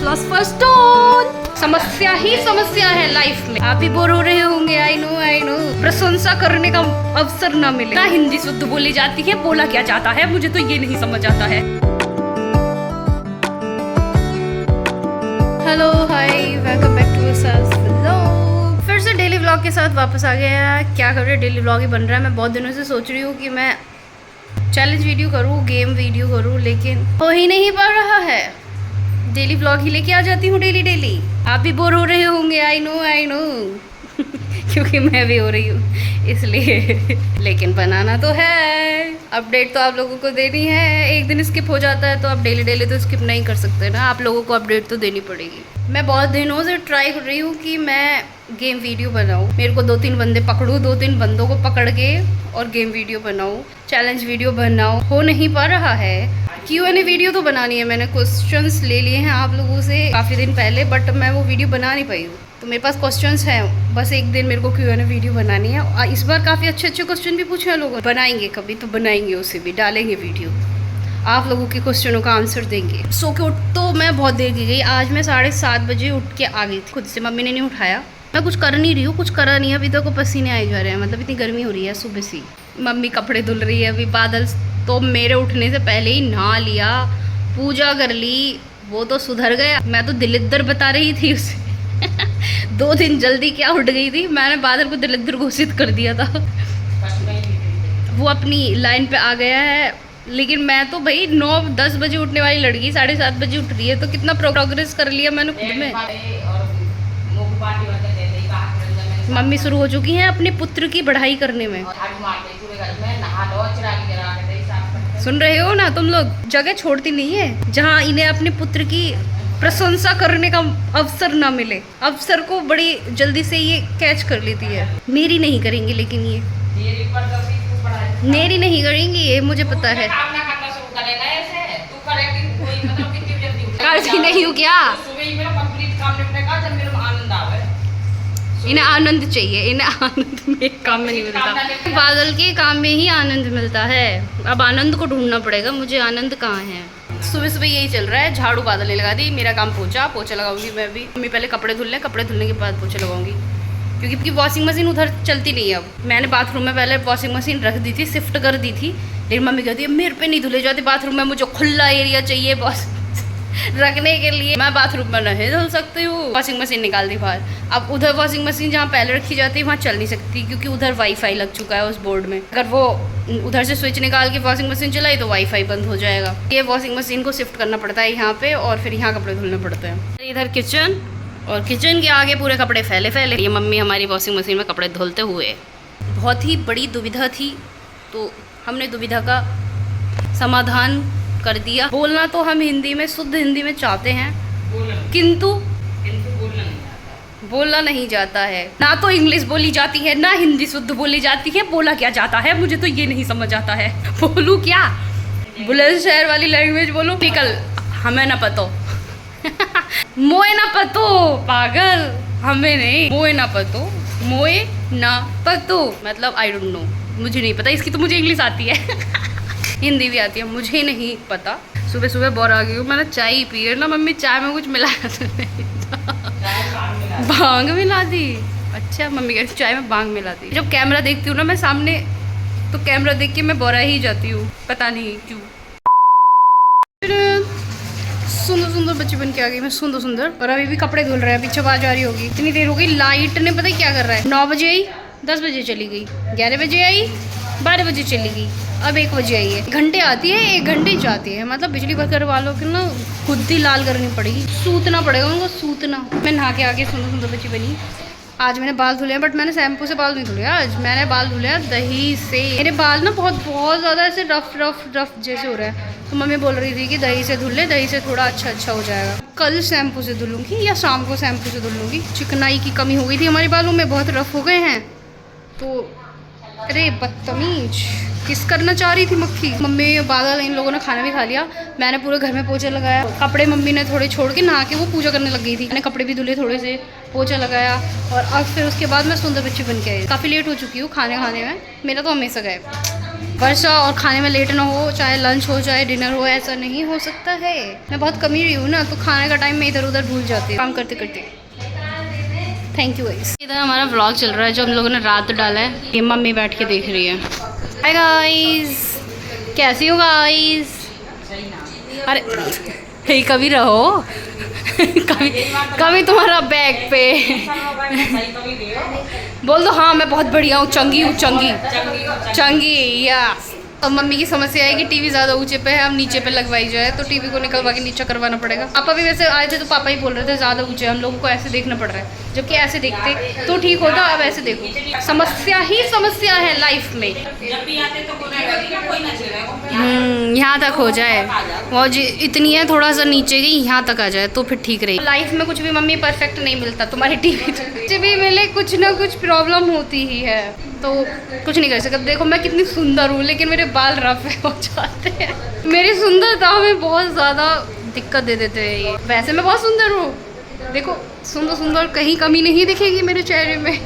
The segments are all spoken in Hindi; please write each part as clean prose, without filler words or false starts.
Lost first tone. समस्या ही समस्या है लाइफ में। आप भी बोर हो रहे होंगे, आई नो। प्रशंसा करने का अवसर ना मिले। ना हिंदी शुद्ध बोली जाती है, बोला क्या जाता है, मुझे तो ये नहीं समझ आता है। Hello hi, welcome back to vlog. फिर से डेली व्लॉग के साथ वापस आ गया। क्या कर रहे, डेली व्लॉग ही बन रहा है। मैं बहुत दिनों से सोच रही हूँ कि मैं चैलेंज वीडियो करूँ, गेम वीडियो करूँ, लेकिन हो ही नहीं पा रहा है। डेली व्लॉग ही लेके आ जाती हूँ डेली। आप भी बोर हो रहे होंगे, आई नो क्योंकि मैं भी हो रही हूँ इसलिए। लेकिन बनाना तो है, अपडेट तो आप लोगों को देनी है। एक दिन स्किप हो जाता है तो आप डेली तो स्किप नहीं कर सकते ना, आप लोगों को अपडेट तो देनी पड़ेगी। मैं बहुत दिनों से ट्राई कर रही हूँ कि मैं गेम वीडियो बनाऊँ। मेरे को 2-3 बंदे पकड़ूँ, 2-3 बंदों को पकड़ के और गेम वीडियो बनाऊँ, चैलेंज वीडियो बनाऊँ। हो नहीं पा रहा है। Q&A वीडियो तो बनानी है, मैंने क्वेश्चंस ले लिए हैं आप लोगों से काफ़ी दिन पहले, बट मैं वो वीडियो बना नहीं पाई हूँ। तो मेरे पास क्वेश्चंस हैं, बस एक दिन मेरे को Q&A वीडियो बनानी है। इस बार काफ़ी अच्छे क्वेश्चन भी पूछे हैं लोगों। बनाएंगे कभी तो बनाएंगे, उसे भी डालेंगे वीडियो, आप लोगों के क्वेश्चनों का आंसर देंगे। सो के उठ तो मैं बहुत देर की गई। आज मैं 7:30 बजे उठ के आ गई थी खुद से, मम्मी ने नहीं उठाया। मैं कुछ कर नहीं रही हूँ, कुछ करा नहीं है अभी तक। तो पसीने आए जा रहे हैं, मतलब इतनी गर्मी हो रही है सुबह से। मम्मी कपड़े धुल रही है अभी। बादल तो मेरे उठने से पहले ही नहा लिया, पूजा कर ली, वो तो सुधर गया। मैं तो दिलिद्दर बता रही थी उसे 2 दिन जल्दी क्या उठ गई थी। मैंने बादल को दिलिद्दर घोषित कर दिया था। वो अपनी लाइन पे आ गया है। लेकिन मैं तो भाई 9-10 बजे उठने वाली लड़की 7:30 बजे उठ रही है, तो कितना प्रोग्रेस कर लिया मैंने खुद में। मम्मी शुरू हो चुकी हैं अपने पुत्र की बढ़ाई करने में। सुन रहे हो ना तुम लोग, जगह छोड़ती नहीं है जहाँ इन्हें अपने पुत्र की प्रशंसा करने का अवसर ना मिले। अवसर को बड़ी जल्दी से ये कैच कर लेती है। मेरी नहीं करेंगी, लेकिन ये मेरी नहीं करेंगी, ये मुझे पता है। करती नहीं हूँ क्या, इन्हें आनंद चाहिए, इन्हें आनंद में काम में नहीं मिलता। बादल के काम में ही आनंद मिलता है। अब आनंद को ढूंढना पड़ेगा मुझे। आनंद कहाँ है? सुबह यही चल रहा है। झाड़ू बादल ने लगा दी, मेरा काम पोछा लगाऊंगी मैं भी। मम्मी पहले कपड़े धुल लें, कपड़े धुलने के बाद पोछा लगाऊंगी, क्योंकि वॉशिंग मशीन उधर चलती नहीं है। अब मैंने बाथरूम में पहले वॉशिंग मशीन रख दी थी, शिफ्ट कर दी थी, लेकिन मम्मी कहती है मेरे पे नहीं धुले जाते बाथरूम में, मुझे खुला एरिया चाहिए बस रखने के लिए। मैं बाथरूम में नहीं धुल सकती हूँ, वॉशिंग मशीन निकाल दी बाहर। अब उधर वॉशिंग मशीन जहाँ पहले रखी जाती है वहाँ चल नहीं सकती, क्योंकि उधर वाईफाई लग चुका है उस बोर्ड में। अगर वो उधर से स्विच निकाल के वॉशिंग मशीन चलाई तो वाईफाई बंद हो जाएगा। ये वॉशिंग मशीन को शिफ्ट करना पड़ता है यहाँ पे, और फिर यहाँ कपड़े धुलने पड़ते हैं। इधर किचन, और किचन के आगे पूरे कपड़े फैले। ये मम्मी हमारी वॉशिंग मशीन में कपड़े धुलते हुए। बहुत ही बड़ी दुविधा थी, तो हमने दुविधा का समाधान कर दिया। बोलना तो हम हिंदी में, शुद्ध हिंदी में चाहते हैं, किंतु बोलना नहीं जाता है। ना तो इंग्लिश बोली जाती है, ना हिंदी शुद्ध बोली जाती है, बोला क्या जाता है, मुझे तो ये नहीं समझ आता है। बोलूँ क्या? बुलंदशहर वाली लैंग्वेज बोलूँ? निकल, हमें ना पतो मोए ना पतो, पागल, हमें नहीं। मोए ना पतो मतलब आई डोंट नो, मुझे नहीं पता। इसकी तो मुझे इंग्लिश आती है हिंदी भी आती है, मुझे नहीं पता। सुबह बोर आ गई हूँ। मैंने चाय पी है ना, मम्मी चाय में कुछ मिलाया तो नहीं था। भांग मिला दी? अच्छा, मम्मी कहती चाय में भांग मिला दी। जब कैमरा देखती हूँ ना मैं सामने, तो कैमरा देख के मैं बोरा ही जाती हूँ, पता नहीं क्यों। सुंदर बच्ची बन के आ गई मैं, सुंदर। और अभी भी कपड़े धुल रहे हैं, पीछे आवाज आ रही होगी। इतनी देर हो गई। लाइट ने पता क्या कर रहा है। 9 बजे आई, 10 बजे चली गई, 11 बजे आई, 12 बजे चली गई, अब 1 बजे आई है। घंटे आती है, 1 घंटे जाती है। मतलब बिजली वर्कर वालों की ना खुद ही लाल करनी पड़ेगी, सूतना पड़ेगा उनको, सूतना। मैं नहा के आके सुंदर बच्ची बनी। आज मैंने बाल धुले हैं, बट मैंने शैम्पू से बाल नहीं धुले। आज मैंने बाल धुले हैं दही से। मेरे बाल ना बहुत ज़्यादा ऐसे रफ जैसे हो रहा है, तो मम्मी बोल रही थी कि दही से धुल ले, दही से थोड़ा अच्छा हो जाएगा। कल शैम्पू से धुलूँगी या शाम को शैम्पू से धुल लूँगी। चिकनाई की कमी हो गई थी हमारे बालों में, बहुत रफ हो गए हैं। तो अरे बदतमीज, किस करना चाह रही थी मक्खी। मम्मी बादल इन लोगों ने खाना भी खा लिया। मैंने पूरे घर में पोछा लगाया। कपड़े मम्मी ने थोड़े छोड़ के नहा के वो पूजा करने लग गई थी। मैंने कपड़े भी धुले, थोड़े से पोछा लगाया, और अब फिर उसके बाद मैं सुंदर बच्ची बन के आई। काफ़ी लेट हो चुकी हूँ खाने में, मेरा तो हमेशा गए। वर्षा और खाने में लेट ना हो, चाहे लंच हो चाहे डिनर हो, ऐसा नहीं हो सकता है। मैं बहुत कमी रही हूँ ना, तो खाने का टाइम मैं इधर उधर भूल जाती हूँ काम करते करते। Thank you guys. इधर हमारा व्लॉग चल रहा है जो हम लोगों ने रात डाला है। ये मम्मी बैठ के देख रही है। हाय गाइस, कैसी हो गाइस? अरे हे कभी रहो कभी कभी तुम्हारा बैग पे बोल दो हाँ मैं बहुत बढ़िया हूँ, चंगी हूँ, चंगी या। अब मम्मी की समस्या है कि टीवी ज़्यादा ऊंचे पे है, हम नीचे पे लगवाई जाए, तो टीवी को निकलवा के नीचे करवाना पड़ेगा। पापा भी वैसे आए थे तो पापा ही बोल रहे थे ज़्यादा ऊंचे हम लोगों को ऐसे देखना पड़ रहा है, जबकि ऐसे देखते तो ठीक होता। अब ऐसे देखो, समस्या ही समस्या है लाइफ में। यहाँ तक हो जाए, वो जी इतनी है थोड़ा सा नीचे की यहाँ तक आ जाए तो फिर ठीक रही। लाइफ में कुछ भी मम्मी परफेक्ट नहीं मिलता, तुम्हारी टीवी कुछ भी मिले कुछ ना कुछ प्रॉब्लम होती ही है, तो कुछ नहीं कर सकते। देखो मैं कितनी सुंदर हूँ लेकिन मेरे बाल रफ हो जाते हैं, मेरी सुंदरता में बहुत ज़्यादा दिक्कत दे देते हैं ये। वैसे मैं बहुत सुंदर हूँ, देखो सुंदर सुंदर कहीं कमी नहीं दिखेगी मेरे चेहरे में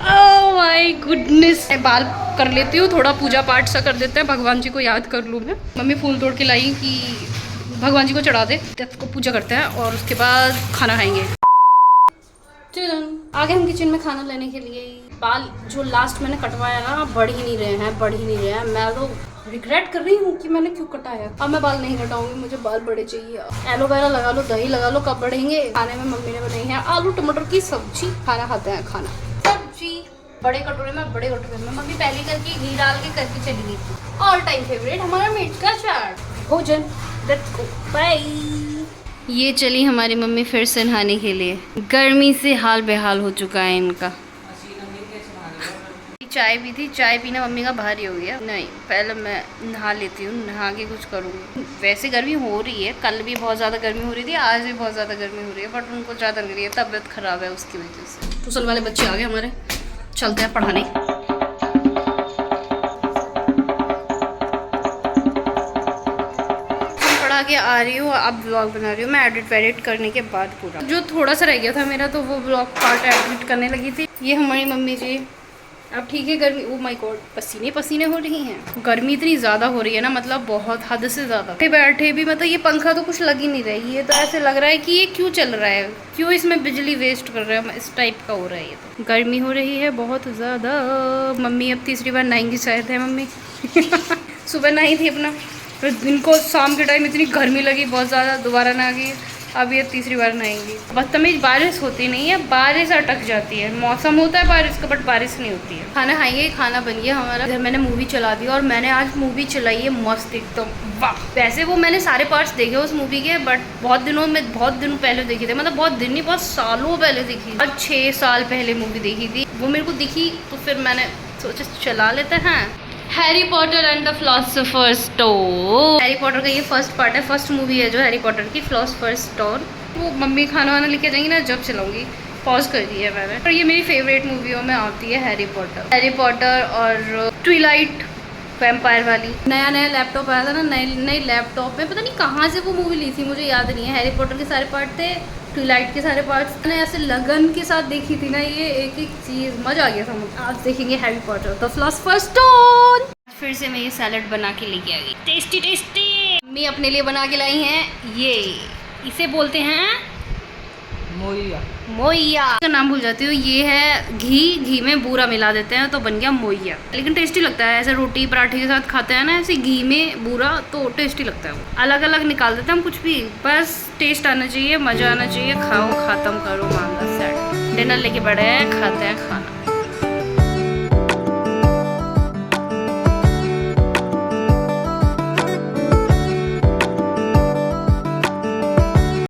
ओह माय गुडनेस। मैं बाल कर लेती हूँ, थोड़ा पूजा पाठ सा कर देते हैं, भगवान जी को याद कर लूँ मैं। मम्मी फूल तोड़ के लाई कि भगवान जी को चढ़ा दे, को पूजा करते हैं और उसके बाद खाना खाएंगे। आगे हम किचन में खाना लेने के लिए। बाल जो लास्ट मैंने कटवाया ना बढ़ ही नहीं रहे हैं, मैं तो रिग्रेट कर रही हूँ कि मैंने क्यों कटाया। अब मैं बाल नहीं कटाऊंगी, मुझे बाल बड़े चाहिए। एलोवेरा लगा लो, दही लगा लो, कब बढ़ेंगे। खाने में मम्मी ने बनाई है आलू टमाटर की सब्जी, खाना खाते हैं खाना सब्जी बड़े कटोरे में मम्मी पहले करके घी डाल के करके चली गई थी। ऑल टाइम फेवरेट हमारा मिर्च का चाट भोजन। Let's go bye. ये चली हमारी मम्मी फिर से नहाने के लिए, गर्मी से हाल बेहाल हो चुका है इनका। चाय भी थी, चाय पीना मम्मी का भारी हो गया। नहीं पहले मैं नहा लेती हूँ, नहा के कुछ करूँगी। वैसे गर्मी हो रही है, कल भी बहुत ज़्यादा गर्मी हो रही थी, आज भी बहुत ज़्यादा गर्मी हो रही है, बट उनको ज़्यादा लग रही है, तबीयत ख़राब है उसकी वजह से। ट्यूशन वाले बच्चे आ गए हमारे, चलते हैं पढ़ाने। पढ़ा के आ रही हूँ, अब व्लॉग बना रही हूँ मैं एडिट करने के बाद। पूरा जो थोड़ा सा रह गया था मेरा, तो वो व्लॉग पार्ट एडिट करने लगी थी। ये हमारी मम्मी जी अब ठीक है। गर्मी ओ माय गॉड, पसीने हो रही हैं। गर्मी इतनी ज़्यादा हो रही है ना, मतलब बहुत हद से ज़्यादा। बैठे भी मतलब ये पंखा तो कुछ लग ही नहीं रही है, तो ऐसे लग रहा है कि ये क्यों चल रहा है, क्यों इसमें बिजली वेस्ट कर रहे हैं, इस टाइप का हो रहा है ये। तो गर्मी हो रही है बहुत ज़्यादा। मम्मी अब तीसरी बार नहाएंगी शायद है मम्मी सुबह नहाई थी अपना, फिर दिन को शाम के टाइम इतनी गर्मी लगी बहुत ज़्यादा, दोबारा नहा गई, अब ये तीसरी बार नहाएंगी। बदतमीज बारिश होती नहीं है, बारिश अटक जाती है। मौसम होता है बारिश का, बट बारिश नहीं होती है। खाना खाएंगे, खाना बन गया हमारा। इधर मैंने मूवी चला दी और मैंने आज मूवी चलाई है मस्त एकदम, वाह। वैसे वो मैंने सारे पार्ट्स देखे उस मूवी के, बट बहुत दिनों पहले देखे थे, मतलब बहुत दिन नहीं, बहुत सालों पहले देखी। और 6 साल पहले मूवी देखी थी वो, मेरे को दिखी तो फिर मैंने सोचा चला लेते हैं। Harry Potter and the philosopher's stone. Harry Potter का ये फर्स्ट पार्ट है, फर्स्ट मूवी है जो हैरी पॉटर की, फिलोसोफर्स स्टोन। वो मम्मी खाना वाना लेके जाएंगी ना, जब चलाऊंगी। पॉज कर दी है मैंने। और ये मेरी फेवरेट मूवियों में आती है हैरी पॉटर और ट्विलाइट वैम्पायर वाली। नया लैपटॉप आया था ना, नए लैपटॉप में पता नहीं कहाँ से वो मूवी ली थी, मुझे याद नहीं है। हैरी पॉटर के सारे पार्ट थे, ट्विलाइट के सारे पार्ट्स। मैंने ऐसे लगन के साथ देखी थी ना, ये एक एक चीज़, मज़ा आ गया था मुझे। आज देखेंगे Harry Potter the philosopher's stone. फिर से मैं ये सैलड बना के लेके आ गई, टेस्टी टेस्टी। मम्मी अपने लिए बना के लाई हैं ये, इसे बोलते हैं मोइया का नाम भूल जाती हूँ। ये है घी में बूरा मिला देते हैं तो बन गया मोइया, लेकिन टेस्टी लगता है। ऐसे रोटी पराठे के साथ खाते हैं ना, ऐसे घी में बूरा, तो टेस्टी लगता है। वो अलग अलग निकाल देते हैं हम कुछ भी, बस टेस्ट आना चाहिए, मज़ा आना चाहिए। खाओ, ख़त्म करो, मामला सेट। डिनर लेके बैठे हैं, खाते हैं खाना।